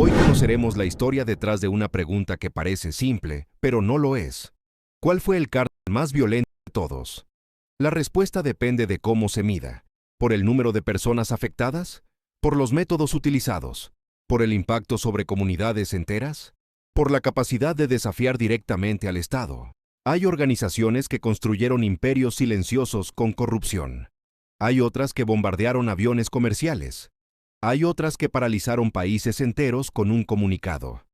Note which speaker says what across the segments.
Speaker 1: Hoy conoceremos la historia detrás de una pregunta que parece simple, pero no lo es. ¿Cuál fue el cártel más violento de todos? La respuesta depende de cómo se mida. ¿Por el número de personas afectadas? ¿Por los métodos utilizados? ¿Por el impacto sobre comunidades enteras? ¿Por la capacidad de desafiar directamente al Estado? Hay organizaciones que construyeron imperios silenciosos con corrupción. Hay otras que bombardearon aviones comerciales. Hay otras que paralizaron países enteros con un comunicado.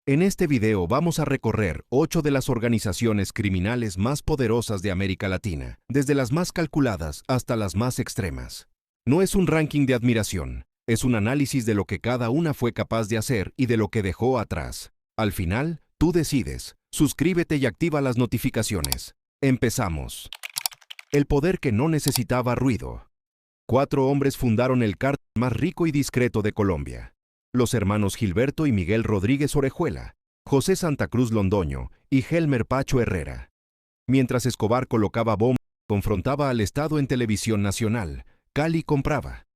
Speaker 1: En este video vamos a recorrer 8 de las organizaciones criminales más poderosas de América Latina, desde las más calculadas hasta las más extremas. No es un ranking de admiración, es un análisis de lo que cada una fue capaz de hacer y de lo que dejó atrás. Al final, tú decides. Suscríbete y activa las notificaciones. Empezamos. El poder que no necesitaba ruido. 4 hombres fundaron el cártel más rico y discreto de Colombia. Los hermanos Gilberto y Miguel Rodríguez Orejuela, José Santa Cruz Londoño y Helmer Pacho Herrera. Mientras Escobar colocaba bombas y confrontaba al Estado en televisión nacional, Cali compraba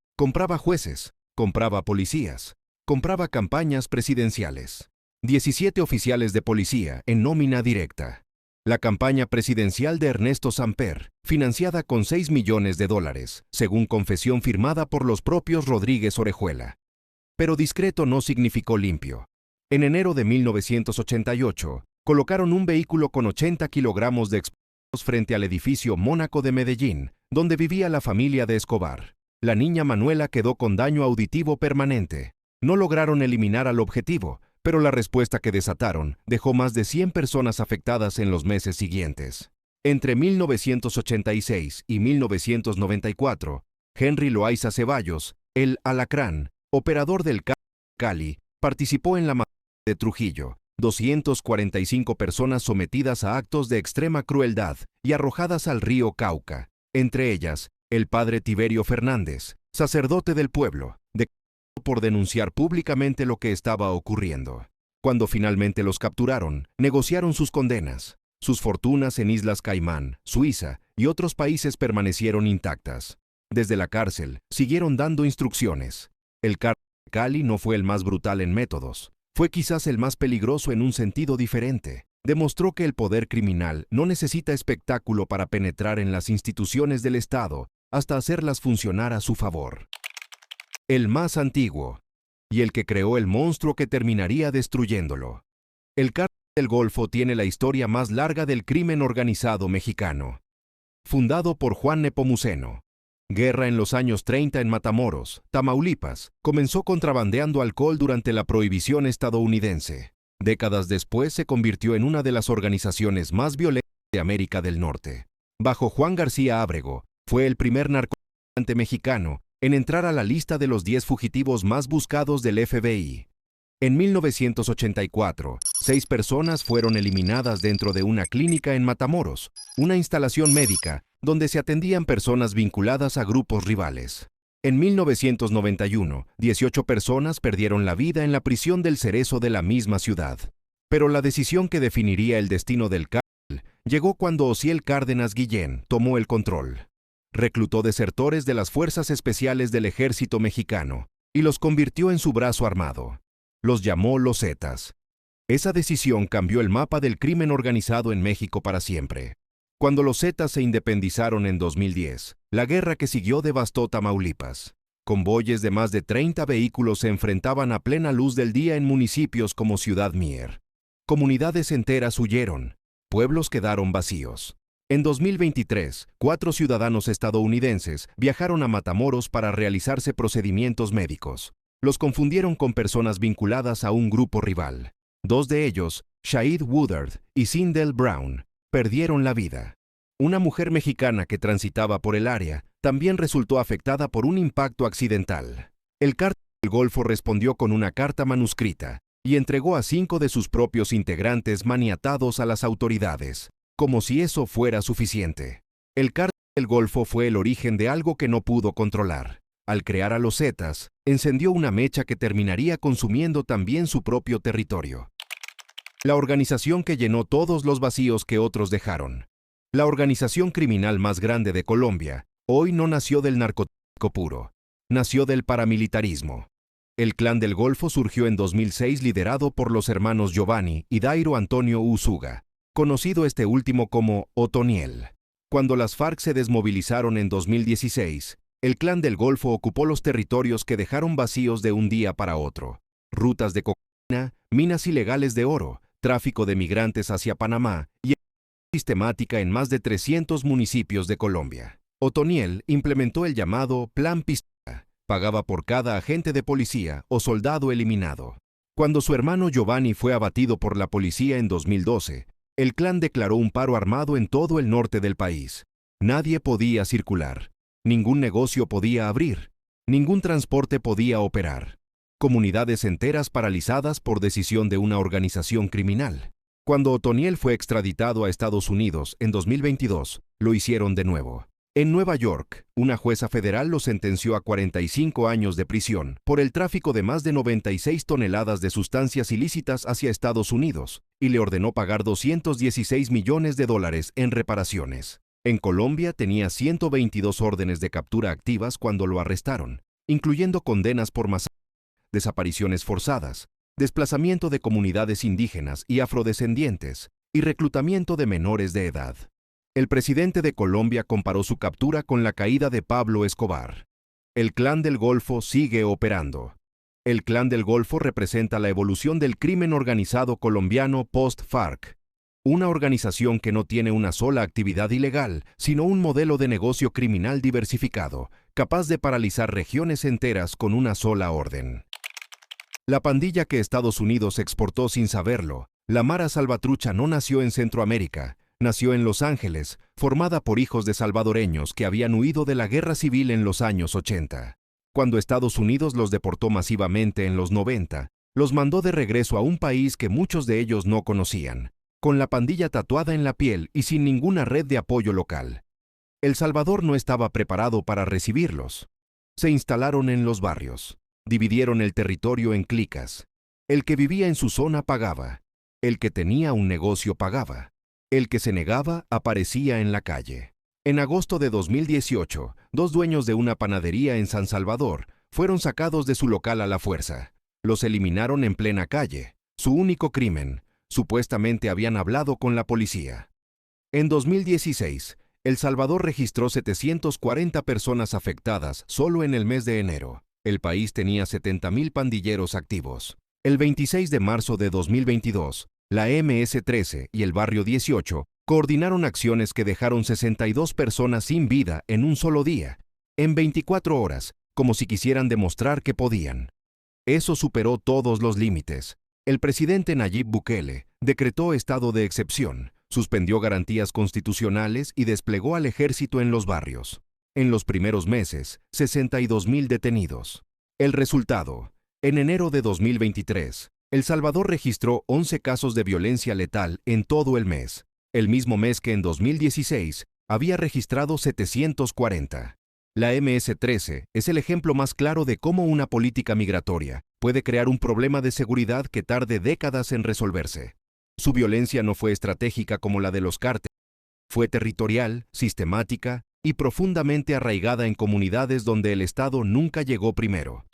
Speaker 1: jueces, compraba policías, compraba campañas presidenciales. 17 oficiales de policía en nómina directa. La campaña presidencial de Ernesto Samper, financiada con $6 millones, según confesión firmada por los propios Rodríguez Orejuela. Pero discreto no significó limpio. En enero de 1988, colocaron un vehículo con 80 kilogramos de explosivos frente al edificio Mónaco de Medellín, donde vivía la familia de Escobar. La niña Manuela quedó con daño auditivo permanente. No lograron eliminar al objetivo, pero la respuesta que desataron dejó más de 100 personas afectadas en los meses siguientes. Entre 1986 y 1994, Henry Loaiza Ceballos, el Alacrán, operador del cártel Cali, participó en la masacre de Trujillo. 245 personas sometidas a actos de extrema crueldad y arrojadas al río Cauca, entre ellas, el padre Tiberio Fernández, sacerdote del pueblo, por denunciar públicamente lo que estaba ocurriendo. Cuando finalmente los capturaron, negociaron sus condenas. Sus fortunas en Islas Caimán, Suiza y otros países permanecieron intactas. Desde la cárcel, siguieron dando instrucciones. El cártel de Cali no fue el más brutal en métodos. Fue quizás el más peligroso en un sentido diferente. Demostró que el poder criminal no necesita espectáculo para penetrar en las instituciones del Estado hasta hacerlas funcionar a su favor. El más antiguo, y el que creó el monstruo que terminaría destruyéndolo. El cártel del Golfo tiene la historia más larga del crimen organizado mexicano. Fundado por Juan Nepomuceno. Guerra en los años 30 en Matamoros, Tamaulipas, comenzó contrabandeando alcohol durante la prohibición estadounidense. Décadas después se convirtió en una de las organizaciones más violentas de América del Norte. Bajo Juan García Ábrego, fue el primer narcotraficante mexicano en entrar a la lista de los 10 fugitivos más buscados del FBI. En 1984, 6 personas fueron eliminadas dentro de una clínica en Matamoros, una instalación médica donde se atendían personas vinculadas a grupos rivales. En 1991, 18 personas perdieron la vida en la prisión del Cerezo de la misma ciudad. Pero la decisión que definiría el destino del cártel llegó cuando Osiel Cárdenas Guillén tomó el control. Reclutó desertores de las Fuerzas Especiales del Ejército Mexicano y los convirtió en su brazo armado. Los llamó los Zetas. Esa decisión cambió el mapa del crimen organizado en México para siempre. Cuando los Zetas se independizaron en 2010, la guerra que siguió devastó Tamaulipas. Convoyes de más de 30 vehículos se enfrentaban a plena luz del día en municipios como Ciudad Mier. Comunidades enteras huyeron. Pueblos quedaron vacíos. En 2023, 4 ciudadanos estadounidenses viajaron a Matamoros para realizarse procedimientos médicos. Los confundieron con personas vinculadas a un grupo rival. 2 de ellos, Shaid Woodard y Sindel Brown, perdieron la vida. Una mujer mexicana que transitaba por el área también resultó afectada por un impacto accidental. El cártel del Golfo respondió con una carta manuscrita y entregó a 5 de sus propios integrantes maniatados a las autoridades, como si eso fuera suficiente. El cártel del Golfo fue el origen de algo que no pudo controlar. Al crear a los Zetas, encendió una mecha que terminaría consumiendo también su propio territorio. La organización que llenó todos los vacíos que otros dejaron. La organización criminal más grande de Colombia, hoy no nació del narcotráfico puro, nació del paramilitarismo. El Clan del Golfo surgió en 2006 liderado por los hermanos Giovanni y Dairo Antonio Usuga, conocido este último como Otoniel. Cuando las FARC se desmovilizaron en 2016, el Clan del Golfo ocupó los territorios que dejaron vacíos de un día para otro. Rutas de cocaína, minas ilegales de oro, tráfico de migrantes hacia Panamá y sistemática en más de 300 municipios de Colombia. Otoniel implementó el llamado Plan Pistola. Pagaba por cada agente de policía o soldado eliminado. Cuando su hermano Giovanni fue abatido por la policía en 2012, el clan declaró un paro armado en todo el norte del país. Nadie podía circular. Ningún negocio podía abrir. Ningún transporte podía operar. Comunidades enteras paralizadas por decisión de una organización criminal. Cuando Otoniel fue extraditado a Estados Unidos en 2022, lo hicieron de nuevo. En Nueva York, una jueza federal lo sentenció a 45 años de prisión por el tráfico de más de 96 toneladas de sustancias ilícitas hacia Estados Unidos y le ordenó pagar $216 millones en reparaciones. En Colombia tenía 122 órdenes de captura activas cuando lo arrestaron, incluyendo condenas por masacre, desapariciones forzadas, desplazamiento de comunidades indígenas y afrodescendientes y reclutamiento de menores de edad. El presidente de Colombia comparó su captura con la caída de Pablo Escobar. El Clan del Golfo sigue operando. El Clan del Golfo representa la evolución del crimen organizado colombiano post-FARC, una organización que no tiene una sola actividad ilegal, sino un modelo de negocio criminal diversificado, capaz de paralizar regiones enteras con una sola orden. La pandilla que Estados Unidos exportó sin saberlo, la Mara Salvatrucha, no nació en Centroamérica. Nació en Los Ángeles, formada por hijos de salvadoreños que habían huido de la guerra civil en los años 80. Cuando Estados Unidos los deportó masivamente en los 90, los mandó de regreso a un país que muchos de ellos no conocían, con la pandilla tatuada en la piel y sin ninguna red de apoyo local. El Salvador no estaba preparado para recibirlos. Se instalaron en los barrios, dividieron el territorio en clicas. El que vivía en su zona pagaba, el que tenía un negocio pagaba. El que se negaba aparecía en la calle. En agosto de 2018, 2 dueños de una panadería en San Salvador fueron sacados de su local a la fuerza. Los eliminaron en plena calle. Su único crimen, supuestamente habían hablado con la policía. En 2016, El Salvador registró 740 personas afectadas solo en el mes de enero. El país tenía 70,000 pandilleros activos. El 26 de marzo de 2022, la MS-13 y el Barrio 18 coordinaron acciones que dejaron 62 personas sin vida en un solo día, en 24 horas, como si quisieran demostrar que podían. Eso superó todos los límites. El presidente Nayib Bukele decretó estado de excepción, suspendió garantías constitucionales y desplegó al ejército en los barrios. En los primeros meses, 62,000 detenidos. El resultado: en enero de 2023, El Salvador registró 11 casos de violencia letal en todo el mes, el mismo mes que en 2016 había registrado 740. La MS-13 es el ejemplo más claro de cómo una política migratoria puede crear un problema de seguridad que tarde décadas en resolverse. Su violencia no fue estratégica como la de los cárteles, fue territorial, sistemática y profundamente arraigada en comunidades donde el Estado nunca llegó primero.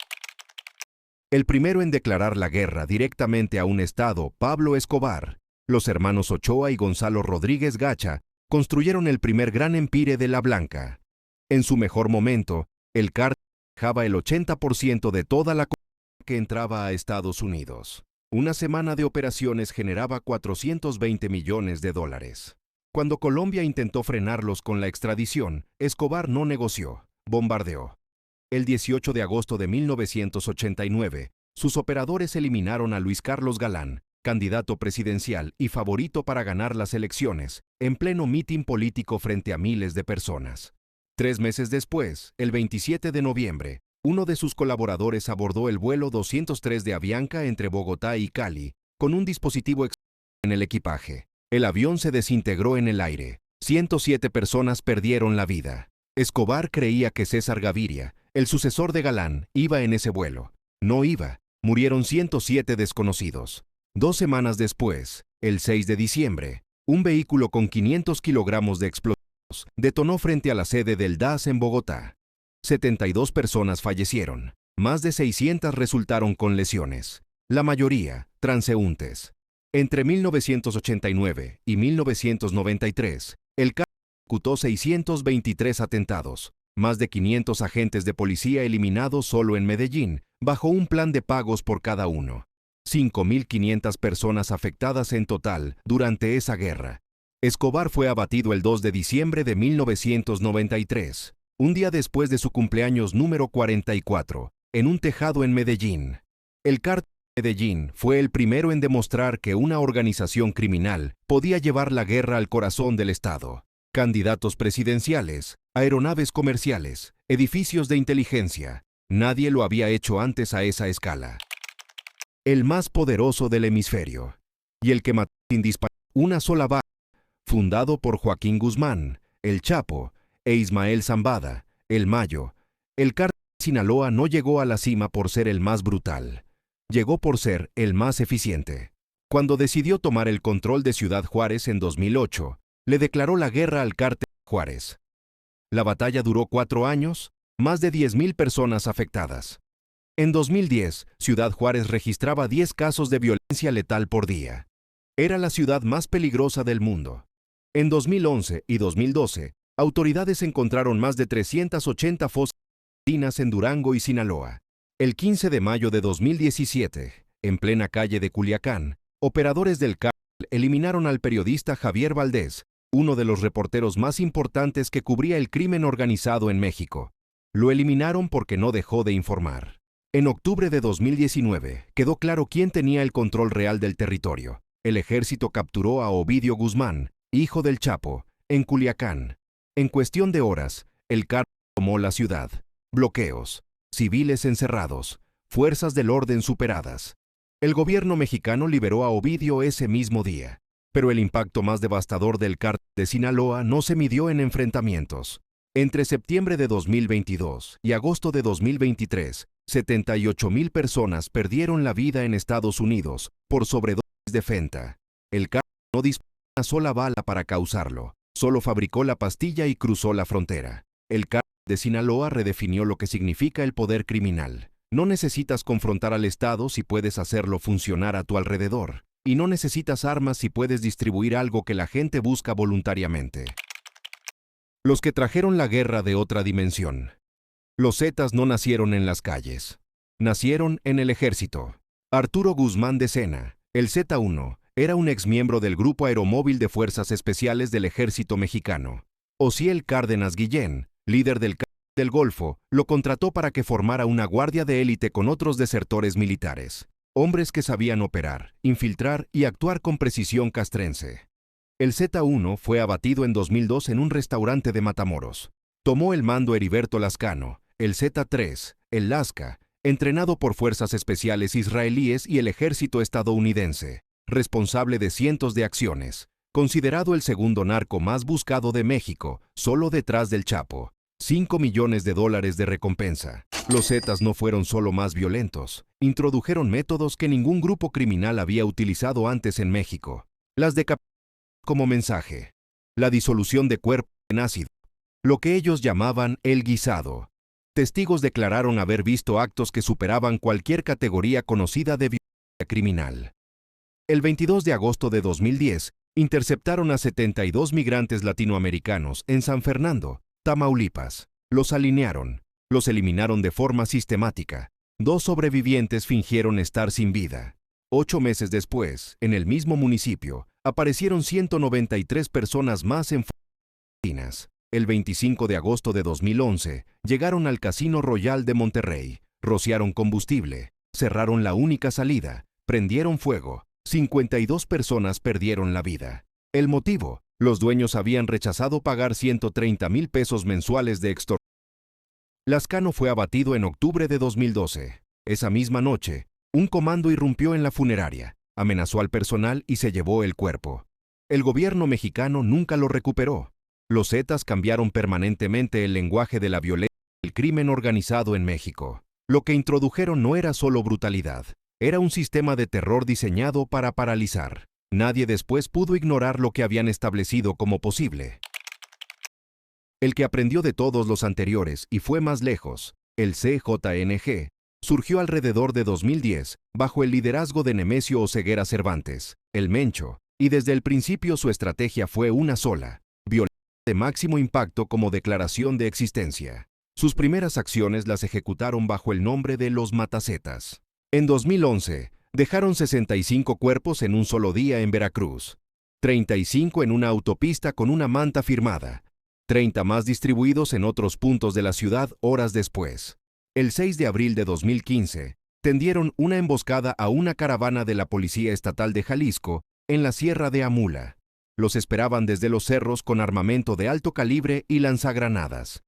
Speaker 1: El primero en declarar la guerra directamente a un Estado, Pablo Escobar, los hermanos Ochoa y Gonzalo Rodríguez Gacha, construyeron el primer gran empire de La Blanca. En su mejor momento, el cártel manejaba el 80% de toda la cocaína que entraba a Estados Unidos. Una semana de operaciones generaba $420 millones. Cuando Colombia intentó frenarlos con la extradición, Escobar no negoció, bombardeó. El 18 de agosto de 1989, sus operadores eliminaron a Luis Carlos Galán, candidato presidencial y favorito para ganar las elecciones, en pleno mitin político frente a miles de personas. 3 meses después, el 27 de noviembre, uno de sus colaboradores abordó el vuelo 203 de Avianca entre Bogotá y Cali, con un dispositivo explosivo en el equipaje. El avión se desintegró en el aire. 107 personas perdieron la vida. Escobar creía que César Gaviria, el sucesor de Galán, iba en ese vuelo. No iba. Murieron 107 desconocidos. 2 semanas después, el 6 de diciembre, un vehículo con 500 kilogramos de explosivos detonó frente a la sede del DAS en Bogotá. 72 personas fallecieron. Más de 600 resultaron con lesiones, la mayoría transeúntes. Entre 1989 y 1993, el cártel ejecutó 623 atentados, más de 500 agentes de policía eliminados solo en Medellín, bajo un plan de pagos por cada uno. 5.500 personas afectadas en total durante esa guerra. Escobar fue abatido el 2 de diciembre de 1993, un día después de su cumpleaños número 44, en un tejado en Medellín. El cártel de Medellín fue el primero en demostrar que una organización criminal podía llevar la guerra al corazón del Estado. Candidatos presidenciales, aeronaves comerciales, edificios de inteligencia. Nadie lo había hecho antes a esa escala. El más poderoso del hemisferio. Y el que mató sin disparar una sola bala. Fundado por Joaquín Guzmán, El Chapo, e Ismael Zambada, El Mayo, el cártel de Sinaloa no llegó a la cima por ser el más brutal. Llegó por ser el más eficiente. Cuando decidió tomar el control de Ciudad Juárez en 2008, le declaró la guerra al cártel de Juárez. La batalla duró 4 años, más de 10.000 personas afectadas. En 2010, Ciudad Juárez registraba 10 casos de violencia letal por día. Era la ciudad más peligrosa del mundo. En 2011 y 2012, autoridades encontraron más de 380 fosas en Durango y Sinaloa. El 15 de mayo de 2017, en plena calle de Culiacán, operadores del cártel eliminaron al periodista Javier Valdés, uno de los reporteros más importantes que cubría el crimen organizado en México. Lo eliminaron porque no dejó de informar. En octubre de 2019, quedó claro quién tenía el control real del territorio. El ejército capturó a Ovidio Guzmán, hijo del Chapo, en Culiacán. En cuestión de horas, el cártel tomó la ciudad. Bloqueos, civiles encerrados, fuerzas del orden superadas. El gobierno mexicano liberó a Ovidio ese mismo día. Pero el impacto más devastador del cártel de Sinaloa no se midió en enfrentamientos. Entre septiembre de 2022 y agosto de 2023, 78.000 personas perdieron la vida en Estados Unidos por sobredosis de fenta. El cártel no disparó una sola bala para causarlo, solo fabricó la pastilla y cruzó la frontera. El cártel de Sinaloa redefinió lo que significa el poder criminal. No necesitas confrontar al Estado si puedes hacerlo funcionar a tu alrededor. Y no necesitas armas si puedes distribuir algo que la gente busca voluntariamente. Los que trajeron la guerra de otra dimensión. Los Zetas no nacieron en las calles. Nacieron en el ejército. Arturo Guzmán de Sena, el Z-1, era un exmiembro del Grupo Aeromóvil de Fuerzas Especiales del Ejército Mexicano. Ociel Cárdenas Guillén, líder del cártel del Golfo, lo contrató para que formara una guardia de élite con otros desertores militares. Hombres que sabían operar, infiltrar y actuar con precisión castrense. El Z-1 fue abatido en 2002 en un restaurante de Matamoros. Tomó el mando Heriberto Lascano, el Z-3, el Lasca, entrenado por fuerzas especiales israelíes y el ejército estadounidense, responsable de cientos de acciones, considerado el segundo narco más buscado de México, solo detrás del Chapo. $5 millones de recompensa. Los Zetas no fueron solo más violentos, introdujeron métodos que ningún grupo criminal había utilizado antes en México. Las decapitaciones como mensaje, la disolución de cuerpos en ácido, lo que ellos llamaban el guisado. Testigos declararon haber visto actos que superaban cualquier categoría conocida de violencia criminal. El 22 de agosto de 2010, interceptaron a 72 migrantes latinoamericanos en San Fernando, Tamaulipas. Los alinearon, los eliminaron de forma sistemática. 2 sobrevivientes fingieron estar sin vida. 8 meses después, en el mismo municipio, aparecieron 193 personas más en Filipinas. El 25 de agosto de 2011, llegaron al Casino Royal de Monterrey, rociaron combustible, cerraron la única salida, prendieron fuego. 52 personas perdieron la vida. El motivo: los dueños habían rechazado pagar 130,000 pesos mensuales de extorsión. Lascano fue abatido en octubre de 2012. Esa misma noche, un comando irrumpió en la funeraria, amenazó al personal y se llevó el cuerpo. El gobierno mexicano nunca lo recuperó. Los Zetas cambiaron permanentemente el lenguaje de la violencia y el crimen organizado en México. Lo que introdujeron no era solo brutalidad, era un sistema de terror diseñado para paralizar. Nadie después pudo ignorar lo que habían establecido como posible. El que aprendió de todos los anteriores y fue más lejos, el CJNG, surgió alrededor de 2010, bajo el liderazgo de Nemesio Oseguera Cervantes, el Mencho, y desde el principio su estrategia fue una sola: violencia de máximo impacto como declaración de existencia. Sus primeras acciones las ejecutaron bajo el nombre de los Matacetas. En 2011, dejaron 65 cuerpos en un solo día en Veracruz, 35 en una autopista con una manta firmada, 30 más distribuidos en otros puntos de la ciudad horas después. El 6 de abril de 2015, tendieron una emboscada a una caravana de la Policía Estatal de Jalisco en la Sierra de Amula. Los esperaban desde los cerros con armamento de alto calibre y lanzagranadas.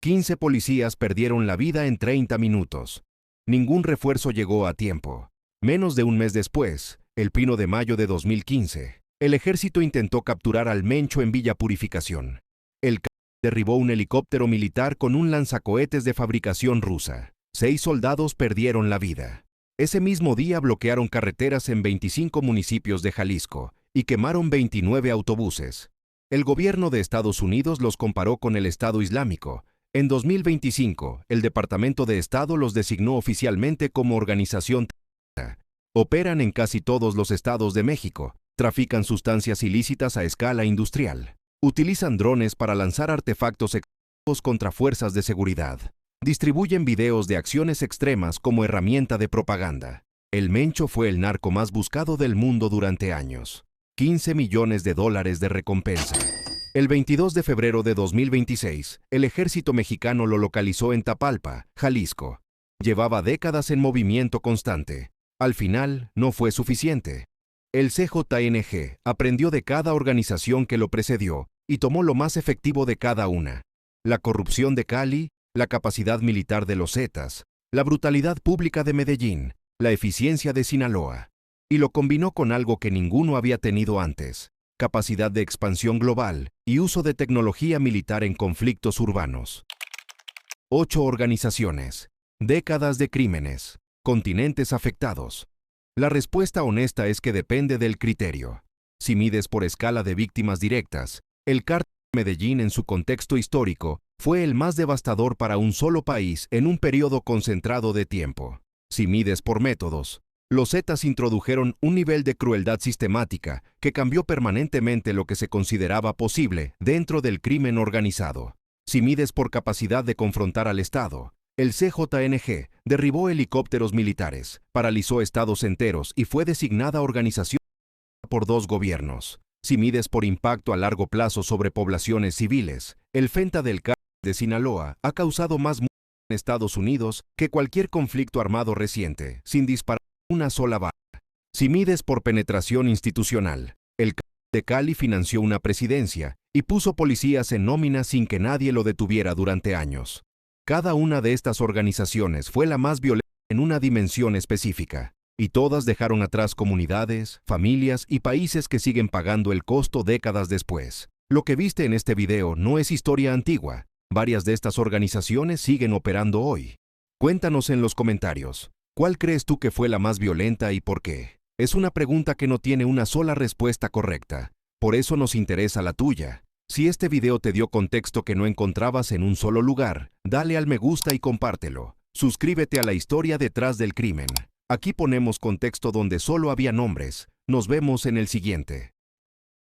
Speaker 1: 15 policías perdieron la vida en 30 minutos. Ningún refuerzo llegó a tiempo. Menos de un mes después, el 1 de mayo de 2015, el ejército intentó capturar al Mencho en Villa Purificación. El derribó un helicóptero militar con un lanzacohetes de fabricación rusa. 6 soldados perdieron la vida. Ese mismo día bloquearon carreteras en 25 municipios de Jalisco y quemaron 29 autobuses. El gobierno de Estados Unidos los comparó con el Estado Islámico. En 2025, el Departamento de Estado los designó oficialmente como organización terrorista. Operan en casi todos los estados de México, trafican sustancias ilícitas a escala industrial, utilizan drones para lanzar artefactos explosivos contra fuerzas de seguridad, distribuyen videos de acciones extremas como herramienta de propaganda. El Mencho fue el narco más buscado del mundo durante años. 15 millones de dólares de recompensa. El 22 de febrero de 2026, el ejército mexicano lo localizó en Tapalpa, Jalisco. Llevaba décadas en movimiento constante. Al final, no fue suficiente. El CJNG aprendió de cada organización que lo precedió y tomó lo más efectivo de cada una: la corrupción de Cali, la capacidad militar de los Zetas, la brutalidad pública de Medellín, la eficiencia de Sinaloa. Y lo combinó con algo que ninguno había tenido antes: capacidad de expansión global y uso de tecnología militar en conflictos urbanos. 8 organizaciones, décadas de crímenes, continentes afectados. La respuesta honesta es que depende del criterio. Si mides por escala de víctimas directas, el cártel de Medellín en su contexto histórico fue el más devastador para un solo país en un periodo concentrado de tiempo. Si mides por métodos, los Zetas introdujeron un nivel de crueldad sistemática que cambió permanentemente lo que se consideraba posible dentro del crimen organizado. Si mides por capacidad de confrontar al Estado, el CJNG derribó helicópteros militares, paralizó estados enteros y fue designada organización por 2 gobiernos. Si mides por impacto a largo plazo sobre poblaciones civiles, el FENTA del cártel de Sinaloa ha causado más muertes en Estados Unidos que cualquier conflicto armado reciente, sin disparar una sola bala. Si mides por penetración institucional, el cártel de Cali financió una presidencia y puso policías en nómina sin que nadie lo detuviera durante años. Cada una de estas organizaciones fue la más violenta en una dimensión específica, y todas dejaron atrás comunidades, familias y países que siguen pagando el costo décadas después. Lo que viste en este video no es historia antigua. Varias de estas organizaciones siguen operando hoy. Cuéntanos en los comentarios, ¿cuál crees tú que fue la más violenta y por qué? Es una pregunta que no tiene una sola respuesta correcta. Por eso nos interesa la tuya. Si este video te dio contexto que no encontrabas en un solo lugar, dale al me gusta y compártelo. Suscríbete a La Historia Detrás del Crimen. Aquí ponemos contexto donde solo había nombres. Nos vemos en el siguiente.